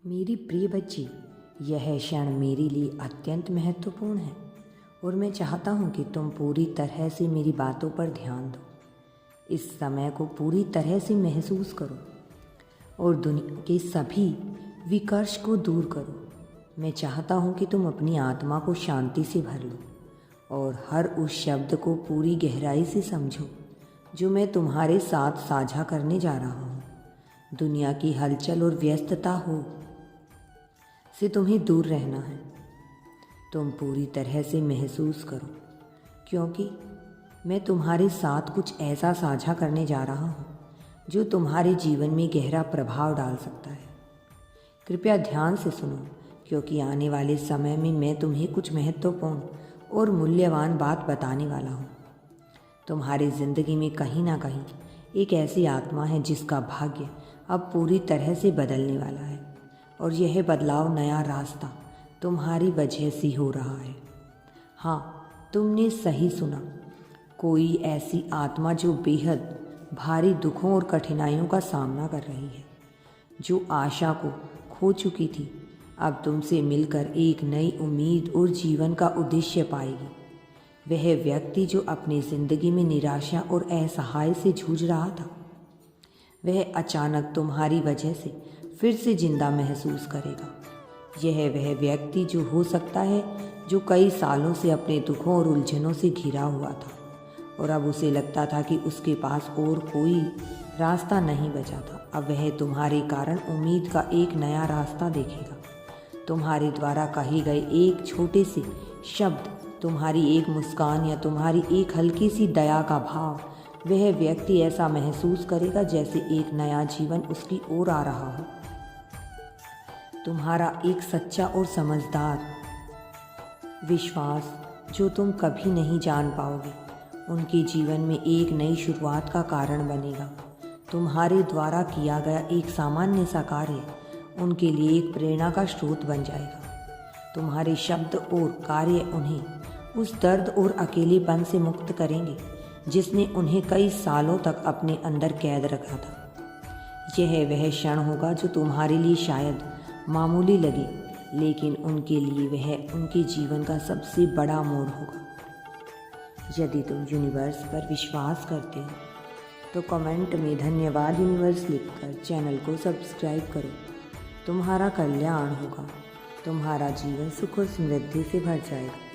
मेरी प्रिय बच्ची, यह क्षण मेरे लिए अत्यंत महत्वपूर्ण है और मैं चाहता हूँ कि तुम पूरी तरह से मेरी बातों पर ध्यान दो। इस समय को पूरी तरह से महसूस करो और दुनिया के सभी विकर्ष को दूर करो। मैं चाहता हूँ कि तुम अपनी आत्मा को शांति से भर लो और हर उस शब्द को पूरी गहराई से समझो जो मैं तुम्हारे साथ साझा करने जा रहा हूँ। दुनिया की हलचल और व्यस्तता हो से तुम्हें दूर रहना है। तुम पूरी तरह से महसूस करो, क्योंकि मैं तुम्हारे साथ कुछ ऐसा साझा करने जा रहा हूँ जो तुम्हारे जीवन में गहरा प्रभाव डाल सकता है। कृपया ध्यान से सुनो, क्योंकि आने वाले समय में मैं तुम्हें कुछ महत्वपूर्ण और मूल्यवान बात बताने वाला हूँ। तुम्हारी ज़िंदगी में कहीं ना कहीं एक ऐसी आत्मा है जिसका भाग्य अब पूरी तरह से बदलने वाला है, और यह बदलाव नया रास्ता तुम्हारी वजह से हो रहा है। हाँ, तुमने सही सुना। कोई ऐसी आत्मा जो बेहद भारी दुखों और कठिनाइयों का सामना कर रही है, जो आशा को खो चुकी थी, अब तुमसे मिलकर एक नई उम्मीद और जीवन का उद्देश्य पाएगी। वह व्यक्ति जो अपनी ज़िंदगी में निराशा और असहाय से जूझ रहा था, वह अचानक तुम्हारी वजह से फिर से जिंदा महसूस करेगा। यह वह व्यक्ति जो हो सकता है जो कई सालों से अपने दुखों और उलझनों से घिरा हुआ था, और अब उसे लगता था कि उसके पास और कोई रास्ता नहीं बचा था। अब वह तुम्हारे कारण उम्मीद का एक नया रास्ता देखेगा। तुम्हारे द्वारा कहे गए एक छोटे से शब्द, तुम्हारी एक मुस्कान या तुम्हारी एक हल्की सी दया का भाव, वह व्यक्ति ऐसा महसूस करेगा जैसे एक नया जीवन उसकी ओर आ रहा हो। तुम्हारा एक सच्चा और समझदार विश्वास जो तुम कभी नहीं जान पाओगे, उनके जीवन में एक नई शुरुआत का कारण बनेगा। तुम्हारे द्वारा किया गया एक सामान्य सा कार्य उनके लिए एक प्रेरणा का स्रोत बन जाएगा। तुम्हारे शब्द और कार्य उन्हें उस दर्द और अकेलेपन से मुक्त करेंगे जिसने उन्हें कई सालों तक अपने अंदर कैद रखा था। यह वह क्षण होगा जो तुम्हारे लिए शायद मामूली लगे, लेकिन उनके लिए वह उनके जीवन का सबसे बड़ा मोड़ होगा। यदि तुम यूनिवर्स पर विश्वास करते हो तो कमेंट में धन्यवाद यूनिवर्स लिखकर चैनल को सब्सक्राइब करो। तुम्हारा कल्याण होगा, तुम्हारा जीवन सुख और समृद्धि से भर जाएगा।